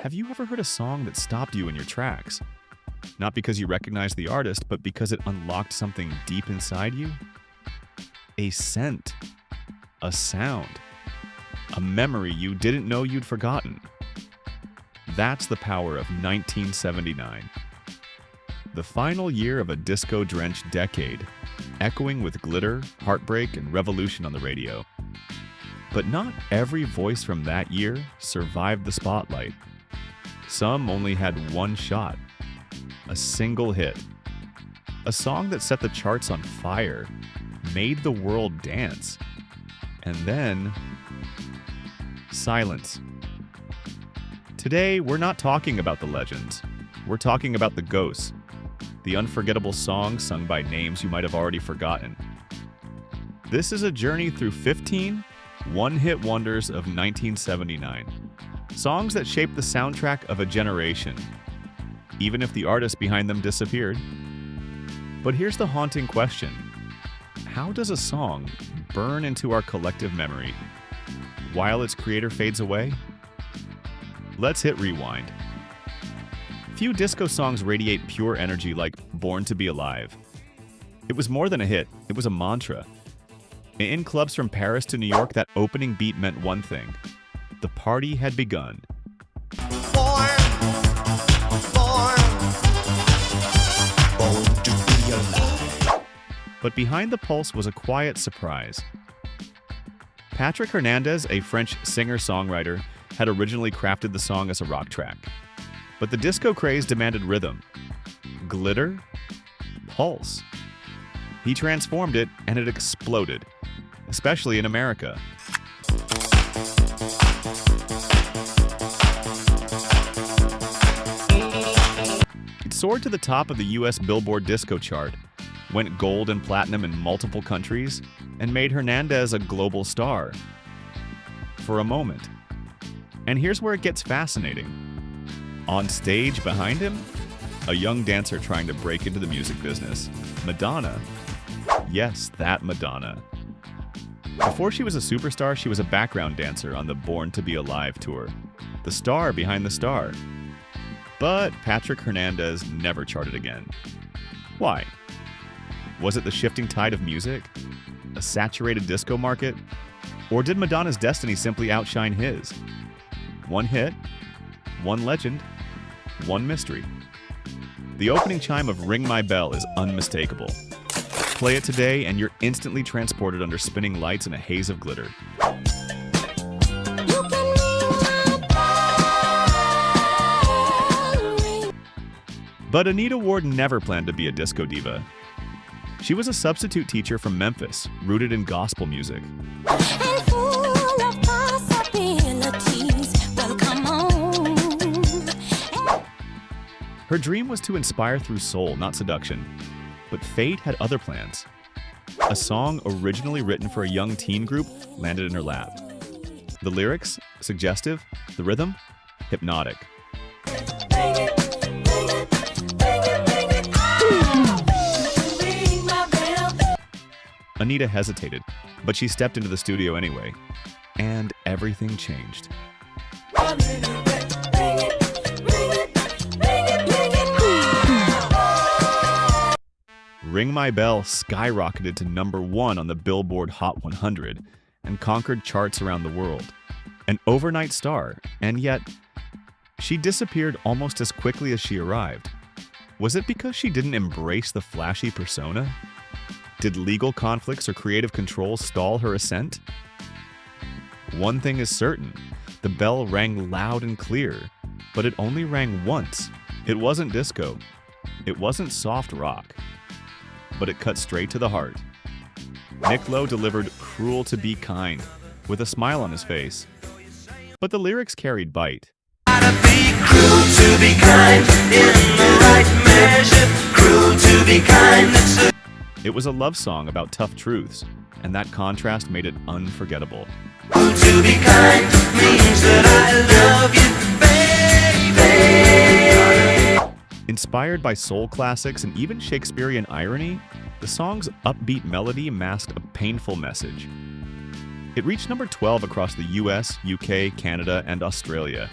Have you ever heard a song that stopped you in your tracks? Not because you recognized the artist, but because it unlocked something deep inside you? A scent, a sound, a memory you didn't know you'd forgotten. That's the power of 1979. The final year of a disco-drenched decade, echoing with glitter, heartbreak, and revolution on the radio. But not every voice from that year survived the spotlight. Some only had one shot, a single hit, a song that set the charts on fire, made the world dance, and then silence. Today, we're not talking about the legends. We're talking about the ghosts, the unforgettable songs sung by names you might have already forgotten. This is a journey through 15 one-hit wonders of 1979. Songs that shaped the soundtrack of a generation, even if the artist behind them disappeared. But here's the haunting question. How does a song burn into our collective memory while its creator fades away? Let's hit rewind. Few disco songs radiate pure energy like Born to Be Alive. It was more than a hit, it was a mantra. In clubs from Paris to New York, that opening beat meant one thing. The party had begun. Born to be alive. But behind the pulse was a quiet surprise. Patrick Hernandez, a French singer-songwriter, had originally crafted the song as a rock track. But the disco craze demanded rhythm, glitter, pulse. He transformed it, and it exploded, especially in America. It soared to the top of the US Billboard Disco chart, went gold and platinum in multiple countries, and made Hernandez a global star. For a moment. And here's where it gets fascinating. On stage behind him, a young dancer trying to break into the music business, Madonna. Yes, that Madonna. Before she was a superstar, she was a background dancer on the Born to Be Alive tour, the star behind the star. But Patrick Hernandez never charted again. Why? Was it the shifting tide of music? A saturated disco market? Or did Madonna's destiny simply outshine his? One hit, one legend, one mystery. The opening chime of Ring My Bell is unmistakable. Play it today and you're instantly transported under spinning lights in a haze of glitter. But Anita Ward never planned to be a disco diva. She was a substitute teacher from Memphis, rooted in gospel music. Her dream was to inspire through soul, not seduction. But fate had other plans. A song originally written for a young teen group landed in her lap. The lyrics, suggestive. The rhythm, hypnotic. Anita hesitated, but she stepped into the studio anyway. And everything changed. Ring My Bell skyrocketed to #1 on the Billboard Hot 100 and conquered charts around the world. An overnight star, and yet, she disappeared almost as quickly as she arrived. Was it because she didn't embrace the flashy persona? Did legal conflicts or creative control stall her ascent? One thing is certain, the bell rang loud and clear, but it only rang once. It wasn't disco. It wasn't soft rock. But it cut straight to the heart. Nick Lowe delivered Cruel to Be Kind with a smile on his face. But the lyrics carried bite. Gotta be cruel to be kind in the right measure. Cruel to be kind. It was a love song about tough truths, and that contrast made it unforgettable. Cruel to be kind means that I love you, baby. Inspired by soul classics and even Shakespearean irony, the song's upbeat melody masked a painful message. It reached number 12 across the US, UK, Canada, and Australia.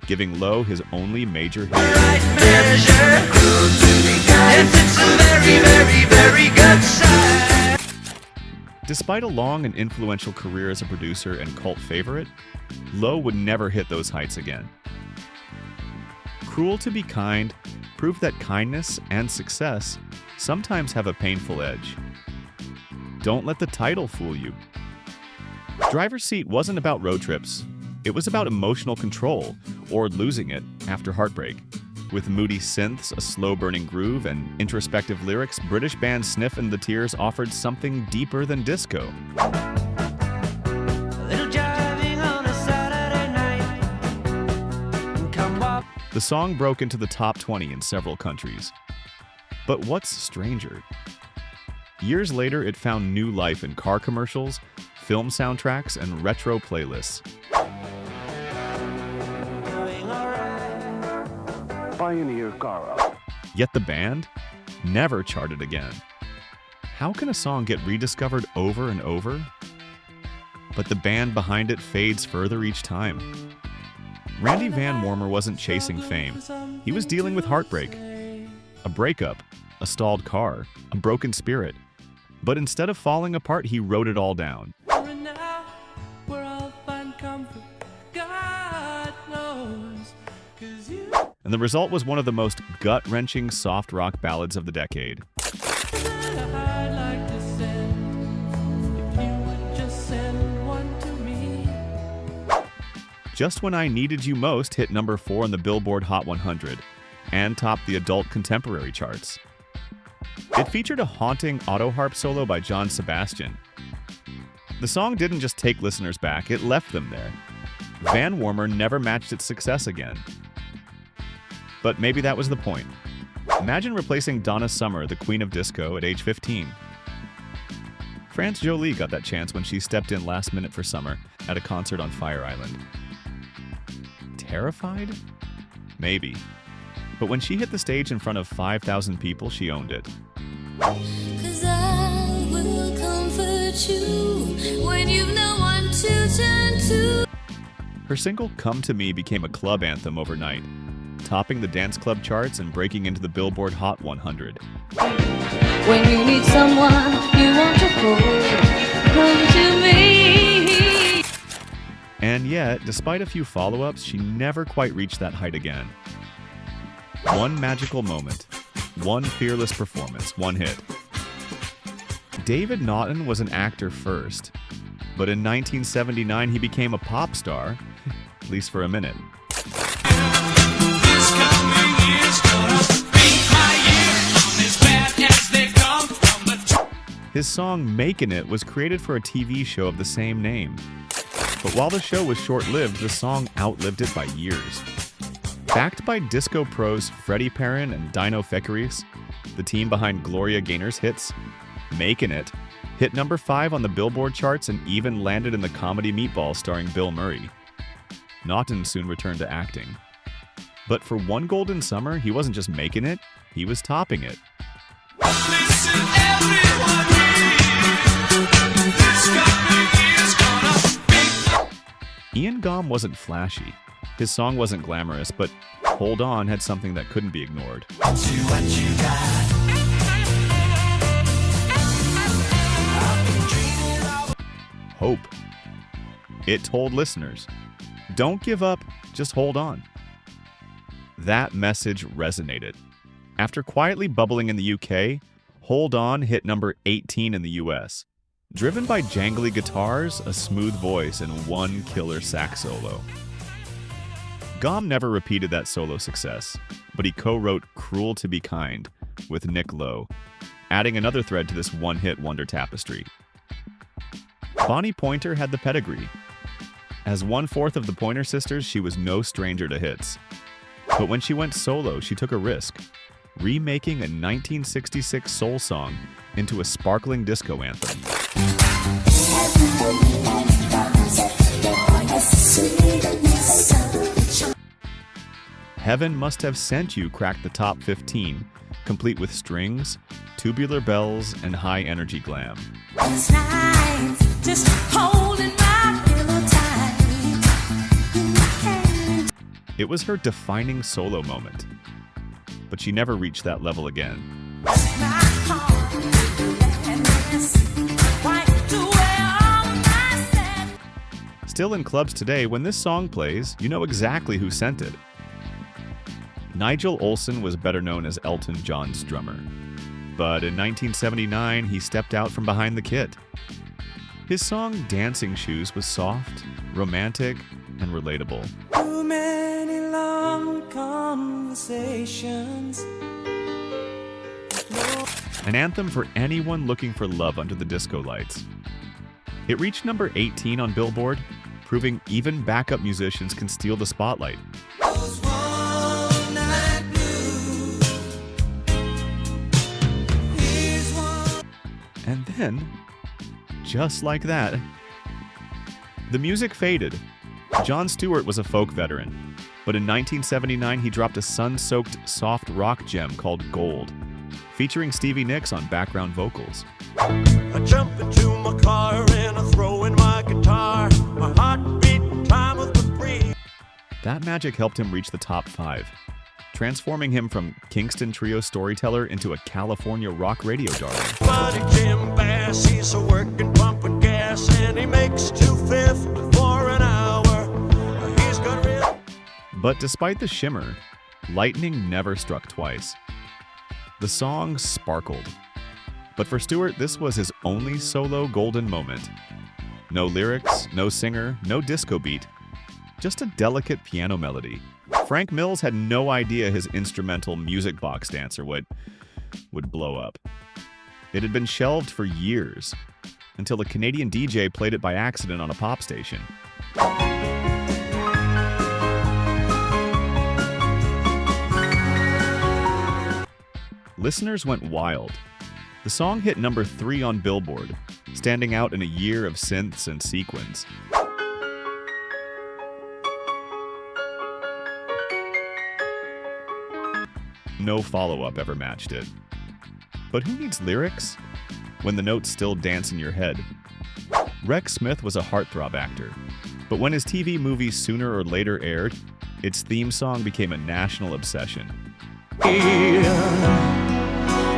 giving Lowe his only major hit. Right measure, cruel to be kind. Yes, it's a very, very, very good sign. Despite a long and influential career as a producer and cult favorite, Lowe would never hit those heights again. Cruel to be kind proved that kindness and success sometimes have a painful edge. Don't let the title fool you. Driver's Seat wasn't about road trips. It was about emotional control, or losing it after heartbreak. With moody synths, a slow-burning groove, and introspective lyrics, British band Sniff and the Tears offered something deeper than disco. The song broke into the top 20 in several countries. But what's stranger? Years later, it found new life in car commercials, film soundtracks, and retro playlists. Pioneer car up. Yet the band never charted again. How can a song get rediscovered over and over? But the band behind it fades further each time. Randy Van Warmer wasn't chasing fame. He was dealing with heartbreak. A breakup, a stalled car, a broken spirit. But instead of falling apart, he wrote it all down. And the result was one of the most gut-wrenching soft rock ballads of the decade. Just When I Needed You Most hit number 4 on the Billboard Hot 100 and topped the adult contemporary charts. It featured a haunting auto harp solo by John Sebastian. The song didn't just take listeners back, it left them there. Van Warmer never matched its success again. But maybe that was the point. Imagine replacing Donna Summer, the queen of disco, at age 15. France Jolie got that chance when she stepped in last minute for Summer at a concert on Fire Island. Terrified? Maybe. But when she hit the stage in front of 5,000 people, she owned it. 'Cause I will comfort you when you've no one to turn to. Her single Come to Me became a club anthem overnight, topping the dance club charts and breaking into the Billboard Hot 100. When you need someone you want to hold, come to me. And yet, despite a few follow-ups, she never quite reached that height again. One magical moment, one fearless performance, one hit. David Naughton was an actor first, but in 1979 he became a pop star, at least for a minute. His song Makin' It was created for a TV show of the same name. But while the show was short-lived, the song outlived it by years. Backed by disco pros Freddie Perrin and Dino Fekaris, the team behind Gloria Gaynor's hits, Makin' It hit number 5 on the Billboard charts and even landed in the comedy Meatballs starring Bill Murray. Naughton soon returned to acting. But for one golden summer, he wasn't just making it, he was topping it. Listen, everyone, this company is gonna be. Ian Gaume wasn't flashy. His song wasn't glamorous, but Hold On had something that couldn't be ignored. What you got? I've been dreaming of. Hope. It told listeners, don't give up, just hold on. That message resonated. After quietly bubbling in the UK, Hold On hit number 18 in the US. Driven by jangly guitars, a smooth voice, and one killer sax solo. Gaume never repeated that solo success, but he co-wrote Cruel to be Kind with Nick Lowe, adding another thread to this one-hit wonder tapestry. Bonnie Pointer had the pedigree. As one-fourth of the Pointer Sisters, she was no stranger to hits. But when she went solo, she took a risk, remaking a 1966 soul song into a sparkling disco anthem. Heaven Must Have Sent You cracked the top 15, complete with strings, tubular bells, and high-energy glam. It was her defining solo moment. But she never reached that level again. Still in clubs today, when this song plays, you know exactly who sent it. Nigel Olsson was better known as Elton John's drummer. But in 1979, he stepped out from behind the kit. His song Dancing Shoes was soft, romantic, and relatable. Too many long conversations. An anthem for anyone looking for love under the disco lights. It reached number 18 on Billboard, proving even backup musicians can steal the spotlight. And then, just like that, the music faded. Jon Stewart was a folk veteran, but in 1979 he dropped a sun-soaked soft rock gem called Gold, featuring Stevie Nicks on background vocals. I jump into my car and I throw in my guitar. My heart beat time with the breeze. That magic helped him reach the top 5, transforming him from Kingston Trio storyteller into a California rock radio darling. Buddy Jim Bass, he's a working pumping gas and he makes $2.50 for an hour. He's got real. But despite the shimmer, lightning never struck twice. The song sparkled. But for Stewart, this was his only solo golden moment. No lyrics, no singer, no disco beat, just a delicate piano melody. Frank Mills had no idea his instrumental music box dancer would blow up. It had been shelved for years, until a Canadian DJ played it by accident on a pop station. Listeners went wild. The song hit number 3 on Billboard, standing out in a year of synths and sequins. No follow-up ever matched it. But who needs lyrics when the notes still dance in your head? Rex Smith was a heartthrob actor, but when his TV movie Sooner or Later aired, its theme song became a national obsession.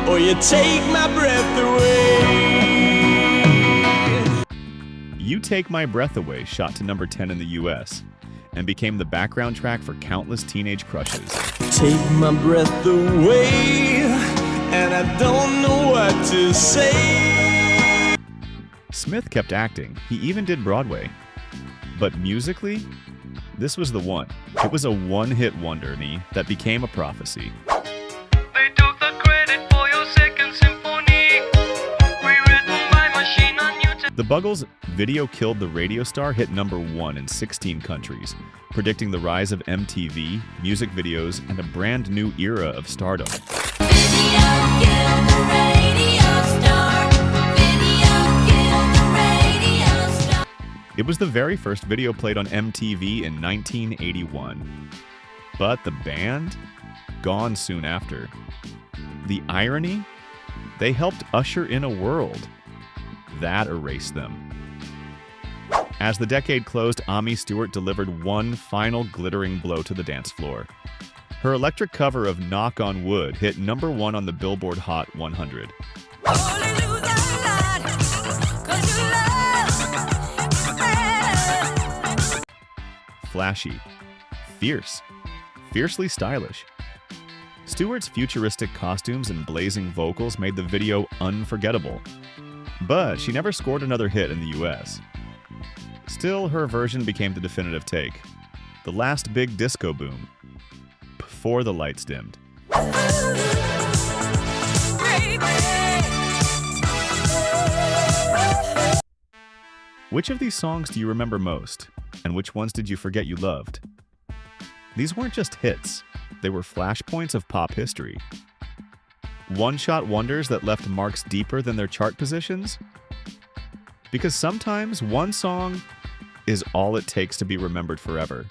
Or you take my breath away. You Take My Breath Away shot to number 10 in the US and became the background track for countless teenage crushes. Take my breath away, and I don't know what to say. Smith kept acting. He even did Broadway. But musically, this was the one. It was a one-hit wonder, that became a prophecy. They took the credit for your second symphony, rewritten by machine on YouTube. The Bugles' Video Killed the Radio Star hit number 1 in 16 countries, predicting the rise of MTV, music videos, and a brand new era of stardom. Video killed the radio star. Video killed the radio star. It was the very first video played on MTV in 1981. But the band? Gone soon after. The irony? They helped usher in a world. That erased them. As the decade closed, Ammy Stewart delivered one final glittering blow to the dance floor. Her electric cover of Knock on Wood hit number 1 on the Billboard Hot 100. Flashy, fierce, fiercely stylish. Stewart's futuristic costumes and blazing vocals made the video unforgettable. But she never scored another hit in the US. Still, her version became the definitive take. The last big disco boom. Before the lights dimmed. Which of these songs do you remember most? And which ones did you forget you loved? These weren't just hits. They were flashpoints of pop history. One-shot wonders that left marks deeper than their chart positions? Because sometimes one song is all it takes to be remembered forever.